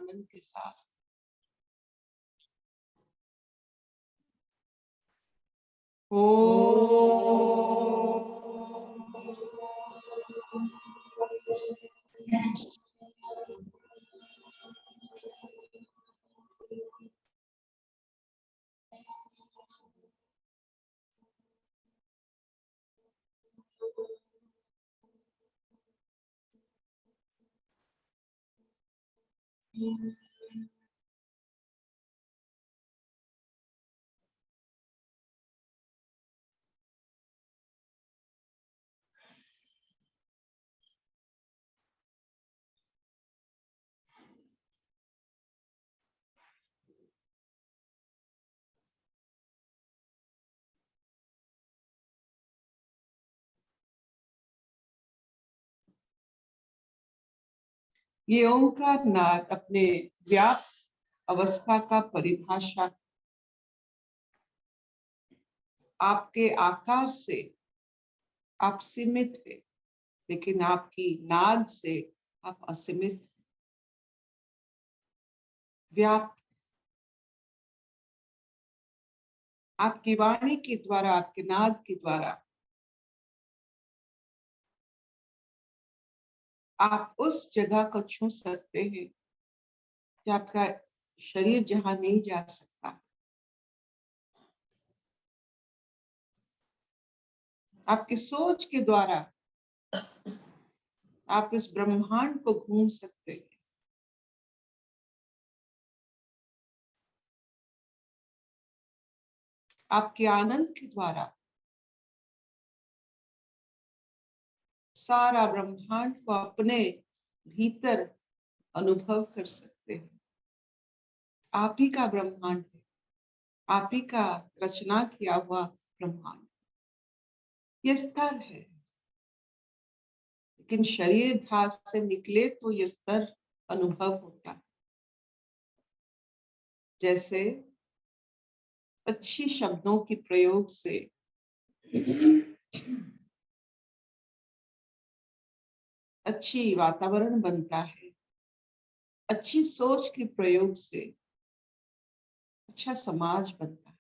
आनंद के साथ। ये ओंकार नाद अपने व्याप्त अवस्था का परिभाषा आपके आकार से आप सीमित है, लेकिन आपकी नाद से आप असीमित व्याप्त। आपकी वाणी के द्वारा, आपके नाद के द्वारा आप उस जगह को छू सकते हैं कि आपका शरीर जहां नहीं जा सकता। आपकी सोच के द्वारा आप इस ब्रह्मांड को घूम सकते हैं। आपके आनंद के द्वारा सारा ब्रह्मांड को अपने भीतर अनुभव कर सकते हैं। आप ही का ब्रह्मांड है, आप ही का रचना किया हुआ ब्रह्मांड। ये स्तर है, लेकिन शरीर धात से निकले तो ये स्तर अनुभव होता है। जैसे अच्छी शब्दों के प्रयोग से अच्छी वातावरण बनता है, अच्छी सोच के प्रयोग से अच्छा समाज बनता है।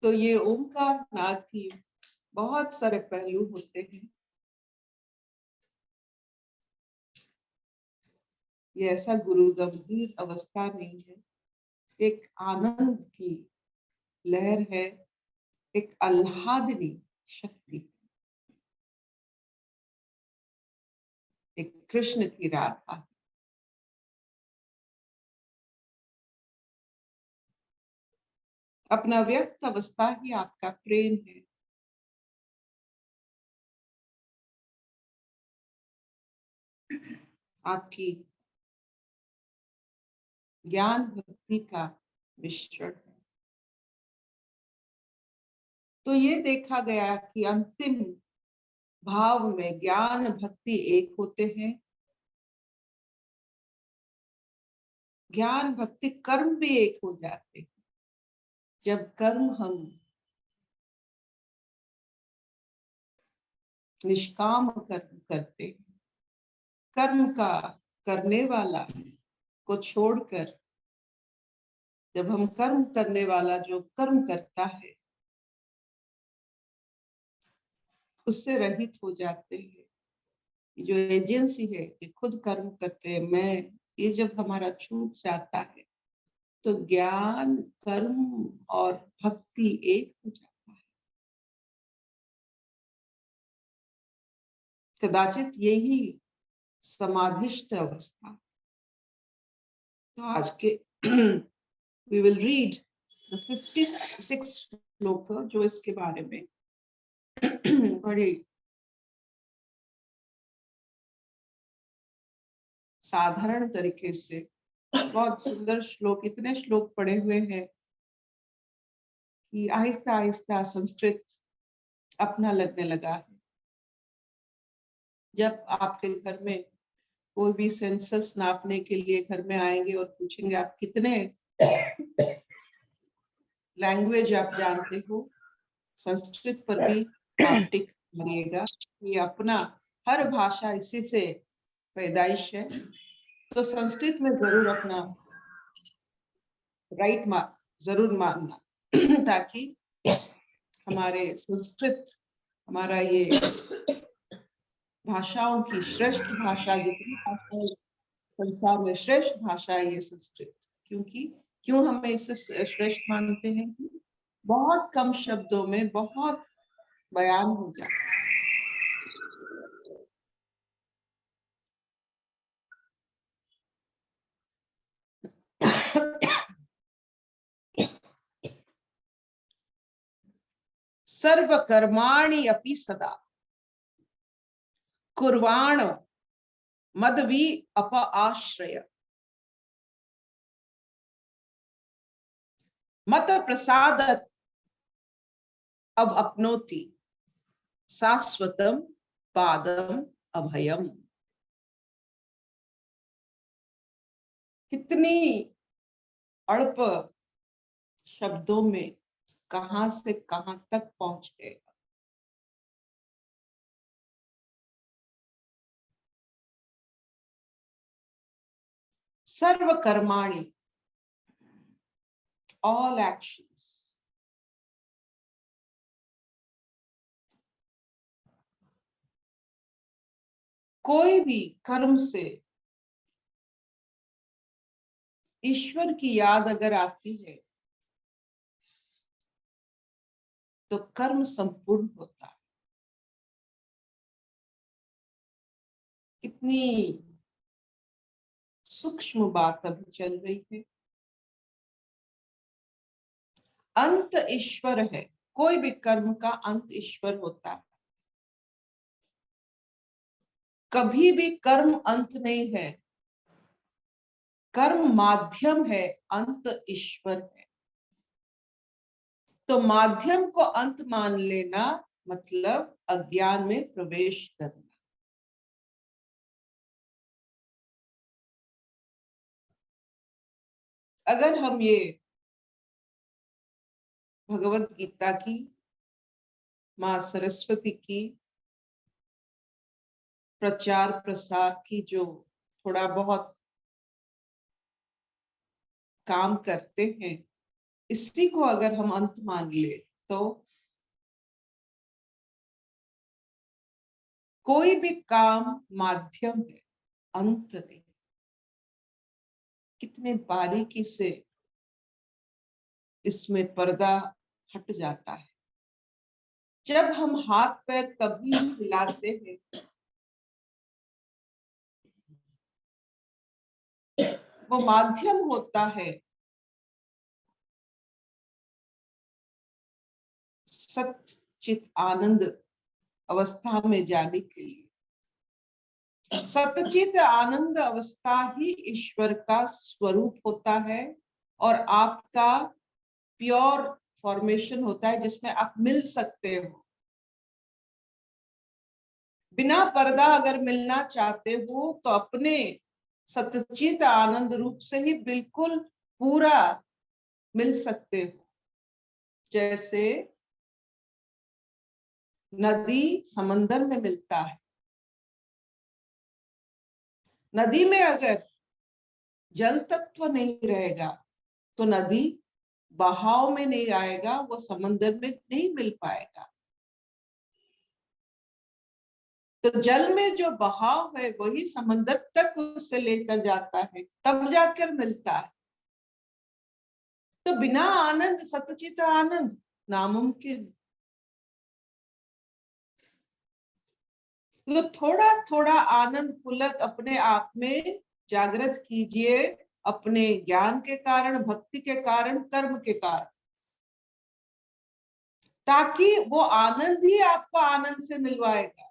तो ये ओंकार नाद की बहुत सारे पहलू होते हैं। ये ऐसा गुरु गंभीर अवस्था नहीं है, एक आनंद की लहर है, एक आह्लादनी शक्ति, एक कृष्ण की राधा। अपना व्यक्त अवस्था ही आपका प्रेम है। आपकी ज्ञान भक्ति का मिश्रण है। तो ये देखा गया कि अंतिम भाव में ज्ञान भक्ति एक होते हैं। ज्ञान भक्ति कर्म भी एक हो जाते हैं। जब कर्म हम निष्काम कर्म करते हैं, कर्म का करने वाला को छोड़कर जब हम कर्म करने वाला जो कर्म करता है उससे रहित हो जाते हैं। जो एजेंसी है कि खुद कर्म करते हैं, मैं, ये जब हमारा छूट जाता है तो ज्ञान, कर्म और भक्ति एक हो जाता है। कदाचित यही समाधिष्ट अवस्था। तो आज के we will read the 56 श्लोक जो इसके बारे में बड़े साधारण तरीके से बहुत सुंदर श्लोक, इतने श्लोक पढ़े हुए हैं कि आहिस्ता आहिस्ता संस्कृत अपना लगने लगा है। जब आपके घर में कोई भी सेंसस नापने के लिए घर में आएंगे और पूछेंगे आप कितने लैंग्वेज आप जानते हो, संस्कृत पर भी आप टिक मारिएगा। ये अपना हर भाषा इसी से पैदाइश है, तो संस्कृत में जरूर अपना राइट जरूर मानना ताकि हमारे संस्कृत, हमारा ये भाषाओं की श्रेष्ठ भाषा, जितनी भाषाएं संसार में श्रेष्ठ भाषा है ये संस्कृत। क्यों हमें इसे श्रेष्ठ मानते हैं? बहुत कम शब्दों में बहुत बयान हो जाता सर्व कर्माणि अपि सदा कुर्वाण मदवी अप आश्रय मत प्रसादत अब अपनोति शाश्वतम पादम अभयम। कितनी अल्प शब्दों में कहां से कहां तक पहुंच गए। सर्व कर्माणि, ऑल एक्शंस, कोई भी कर्म से ईश्वर की याद अगर आती है तो कर्म संपूर्ण होता है। कितनी सूक्ष्म बात अभी चल रही है। अंत ईश्वर है, कोई भी कर्म का अंत ईश्वर होता है। कभी भी कर्म अंत नहीं है, कर्म माध्यम है, अंत ईश्वर है। तो माध्यम को अंत मान लेना मतलब अज्ञान में प्रवेश करना। अगर हम ये भगवत गीता की, माँ सरस्वती की प्रचार प्रसार की जो थोड़ा बहुत काम करते हैं, इसी को अगर हम अंत मान ले तो कोई भी काम माध्यम है, अंत नहीं। कितने बारीकी से इसमें पर्दा हट जाता है। जब हम हाथ पैर कभी हिलाते हैं, वो माध्यम होता है सत चित आनंद अवस्था में जाने के लिए। सतचित आनंद अवस्था ही ईश्वर का स्वरूप होता है और आपका प्योर फॉर्मेशन होता है, जिसमें आप मिल सकते हो। बिना पर्दा अगर मिलना चाहते हो तो अपने सतचित आनंद रूप से ही बिल्कुल पूरा मिल सकते हो। जैसे नदी समंदर में मिलता है, नदी में अगर जल तत्व नहीं रहेगा तो नदी बहाव में नहीं आएगा, वो समंदर में नहीं मिल पाएगा। तो जल में जो बहाव है वही समंदर तक उससे लेकर जाता है, तब जाकर मिलता है। तो बिना आनंद, सतचित आनंद नामुमकिन। तो थोड़ा थोड़ा आनंद पुलक अपने आप में जागृत कीजिए, अपने ज्ञान के कारण, भक्ति के कारण, कर्म के कारण, ताकि वो आनंद ही आपको आनंद से मिलवाएगा।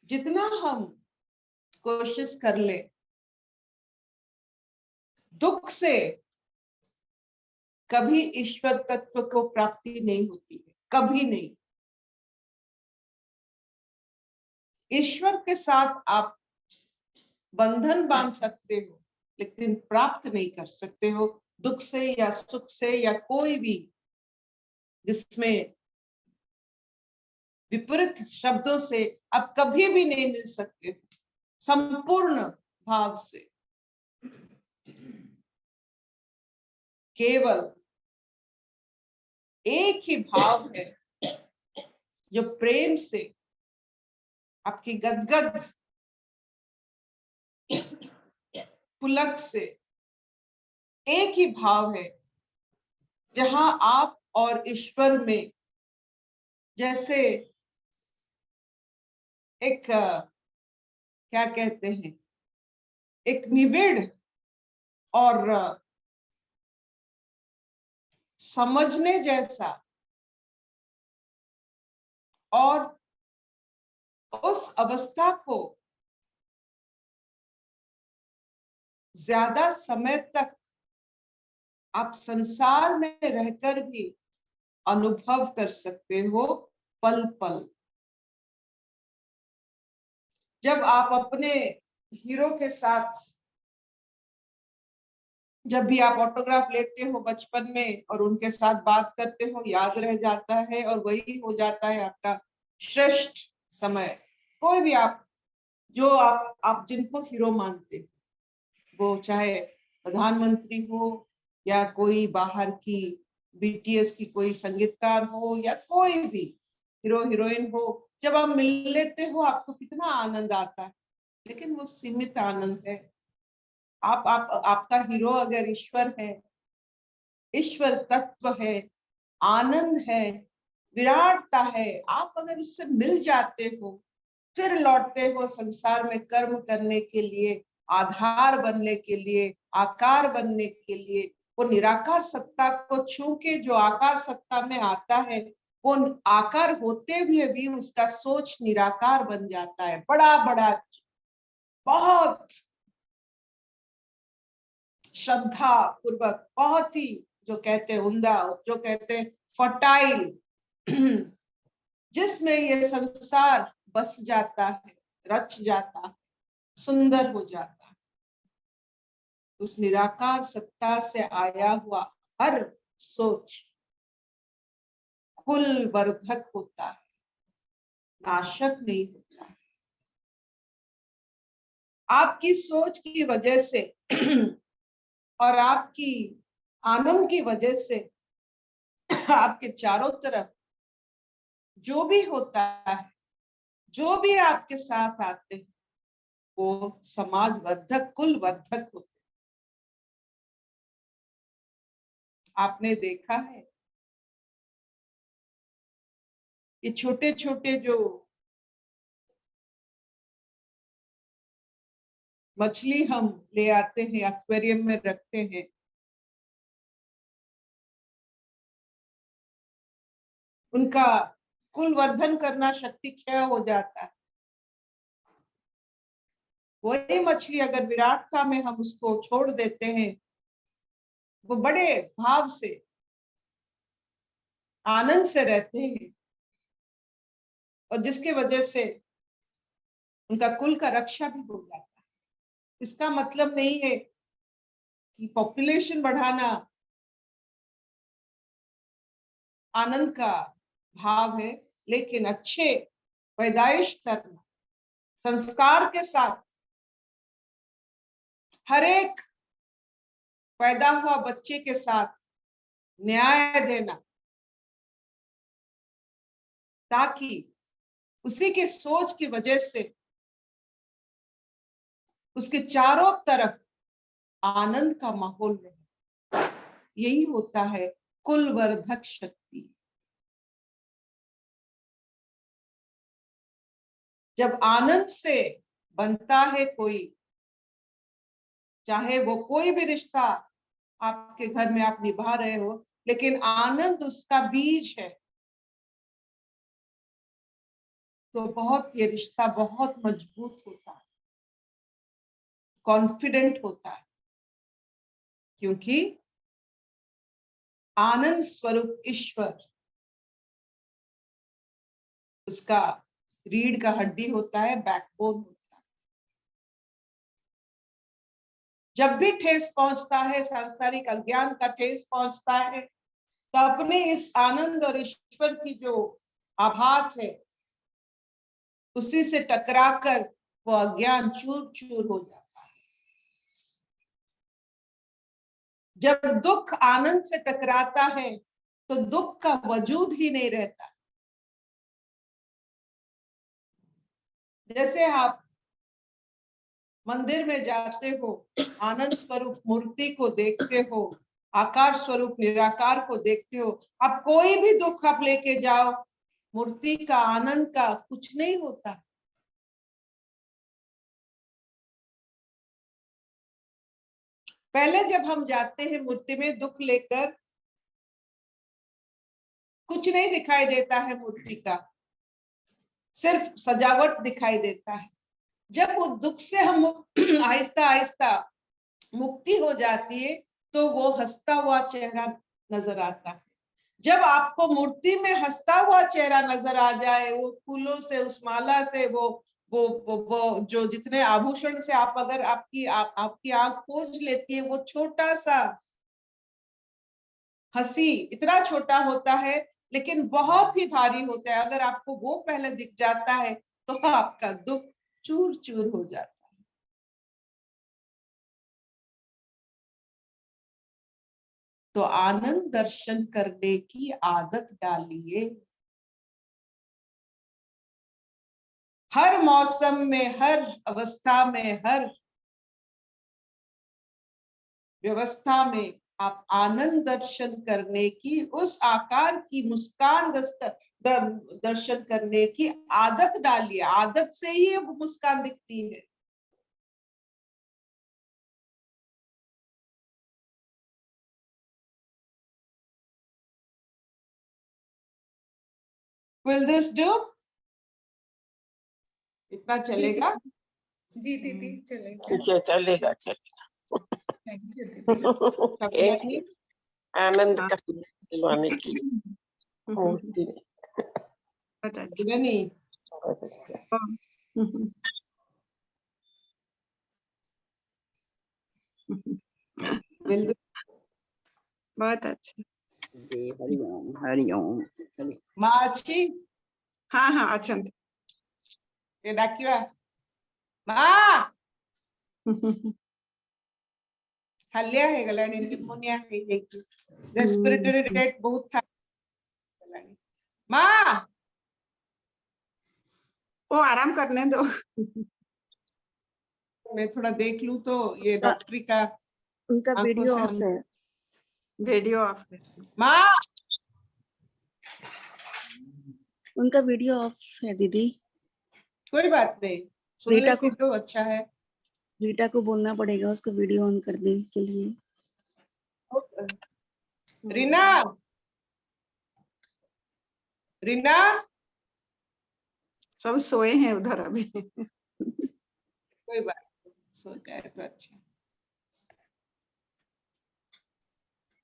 जितना हम कोशिश कर ले, दुख से कभी ईश्वर तत्व को प्राप्ति नहीं होती है, कभी नहीं। ईश्वर के साथ आप बंधन बांध सकते हो, लेकिन प्राप्त नहीं कर सकते हो। दुख से या सुख से या कोई भी जिसमें विपरीत शब्दों से आप कभी भी नहीं मिल सकते हो, संपूर्ण भाव से। केवल एक ही भाव है जो प्रेम से आपकी गदगद पुलक से, एक ही भाव है जहां आप और ईश्वर में जैसे एक क्या कहते हैं, एक निबिड़ और समझने जैसा, और उस अवस्था को ज्यादा समय तक आप संसार में रहकर भी अनुभव कर सकते हो, पल पल। जब आप अपने हीरो के साथ, जब भी आप ऑटोग्राफ लेते हो बचपन में और उनके साथ बात करते हो, याद रह जाता है और वही हो जाता है आपका श्रेष्ठ समय। कोई भी आप, जो आप जिनको हीरो मानते हो, वो चाहे प्रधानमंत्री हो या कोई बाहर की बीटीएस की कोई संगीतकार हो या कोई भी हीरो हीरोइन हो, जब आप मिल लेते हो आपको कितना आनंद आता है। लेकिन वो सीमित आनंद है। आप आपका हीरो अगर ईश्वर है, ईश्वर तत्व है, आनंद है, विराटता है, आप अगर उससे मिल जाते हो, फिर लौटते हो संसार में कर्म करने के लिए, आधार बनने के लिए, आकार बनने के लिए। वो निराकार सत्ता को छू के जो आकार सत्ता में आता है, वो आकार होते हुए भी उसका सोच निराकार बन जाता है। बड़ा बड़ा, बहुत श्रद्धा पूर्वक, बहुत ही, जो कहते हैं उम्दा, जो कहते हैं फर्टाइल, जिसमें ये संसार बस जाता है, रच जाता है, सुंदर हो जाता है। उस निराकार सत्ता से आया हुआ हर सोच कुल वर्धक होता है, नाशक नहीं होता है। आपकी सोच की वजह से और आपकी आनंद की वजह से आपके चारों तरफ जो भी होता है, जो भी आपके साथ आते हैं, वो समाज वर्धक, कुल वर्धक होते हैं। आपने देखा है ये छोटे छोटे जो मछली हम ले आते हैं, एक्वेरियम में रखते हैं, उनका कुल वर्धन करना शक्ति क्षय हो जाता है। वही मछली अगर विराटता में हम उसको छोड़ देते हैं, वो बड़े भाव से, आनंद से रहते हैं, और जिसके वजह से उनका कुल का रक्षा भी हो जाता है। इसका मतलब नहीं है कि पॉपुलेशन बढ़ाना आनंद का भाव है, लेकिन अच्छे पैदाइश करना, संस्कार के साथ हर एक पैदा हुआ बच्चे के साथ न्याय देना, ताकि उसी के सोच की वजह से उसके चारों तरफ आनंद का माहौल रहे। यही होता है कुल वर्धक शक्ति। जब आनंद से बनता है कोई, चाहे वो कोई भी रिश्ता आपके घर में आप निभा रहे हो, लेकिन आनंद उसका बीज है, तो बहुत ये रिश्ता बहुत मजबूत होता है, कॉन्फिडेंट होता है। क्योंकि आनंद स्वरूप ईश्वर उसका रीढ़ का हड्डी होता है, बैकबोन होता है। जब भी ठेस पहुंचता है, सांसारिक अज्ञान का ठेस पहुंचता है, तो अपने इस आनंद और ईश्वर की जो आभास है उसी से टकराकर वो अज्ञान चूर चूर हो जाता है। जब दुख आनंद से टकराता है तो दुख का वजूद ही नहीं रहता। जैसे आप मंदिर में जाते हो, आनंद स्वरूप मूर्ति को देखते हो, आकार स्वरूप निराकार को देखते हो, अब कोई भी दुख आप लेके जाओ, मूर्ति का आनंद का कुछ नहीं होता। पहले जब हम जाते हैं मूर्ति में दुख लेकर, कुछ नहीं दिखाई देता है मूर्ति का, सिर्फ सजावट दिखाई देता है। जब वो दुख से हम आहिस्ता आहिस्ता मुक्ति हो जाती है तो वो हंसता हुआ चेहरा नजर आता है। जब आपको मूर्ति में हंसता हुआ चेहरा नजर आ जाए, वो फूलों से, उस माला से, वो जो जितने आभूषण से आप अगर आपकी आंख खोज लेती है, वो छोटा सा हंसी इतना छोटा होता है लेकिन बहुत ही भारी होता है। अगर आपको वो पहले दिख जाता है तो आपका दुख चूर चूर हो जाता है। तो आनंद दर्शन करने की आदत डालिए। हर मौसम में, हर अवस्था में, हर व्यवस्था में आप आनंद दर्शन करने की, उस आकार की मुस्कान दर्शन करने की आदत डालिए। आदत से ही वो मुस्कान दिखती है। Will this do? इतना चलेगा? जी दीदी चलेगा। ठीक है, चलेगा चलेगा। थैंक यू दीदी। एक आनंद का दिलवाने की मूर्ति नहीं। बहुत अच्छा। हरिओम हरिओम। माची हाँ हाँ अच्छा। ये डाकिवा माँ हल्लिया है गलानी, निमोनिया है, एक रेस्पिरेटरी रेट बहुत था गलानी। माँ वो आराम करने दो। मैं थोड़ा देख लूं तो ये डॉक्टरी का उनका वीडियो ऑफ है। वीडियो ऑफ है। माँ उनका वीडियो ऑफ है दीदी। कोई बात नहीं, सुन रीटा लेती तो अच्छा है। रीटा को बोलना पड़ेगा उसको वीडियो ऑन करने के लिए। रीना रीना सब सोए हैं उधर अभी। कोई बात नहीं, सो गए तो अच्छा।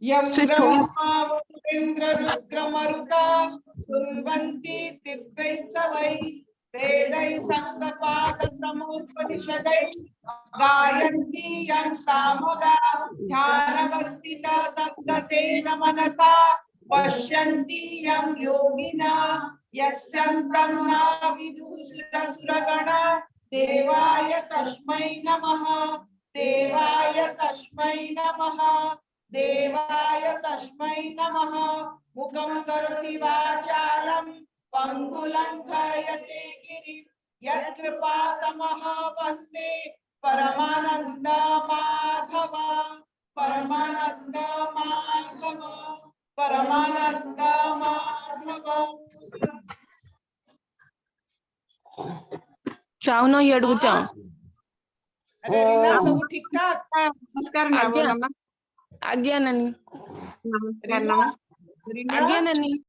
यं ब्रह्मा वरुणेन्द्र रुद्रमरुता सुन्वन्ति दिव्यैस्तवैः वेदैः साङ्गपाठसमुपनिषदैः गायन्ति यं सामगा ध्यानवस्थिता तत्र तेन मनसा पश्यन्ति यं योगिनः यस्यन्तं न विदुषुरसुरगणा देवाय तस्मै नमः देवाय तस्मै नमः देवाय तस्मै नमः। मुखं करोति वाचालं पंगुलं खयते गिरिं यत्कृपातमः वन्दे परमानंद माधव परमानंद माधव परमानंद माधव। चावनो ये अड़गु चाव। अरे रीना सब ठीक ठाक? नमस्कार ना बोलो ना। आज्ञा ननी। नमस्कार नमस्कार। रीना आज्ञा ननी।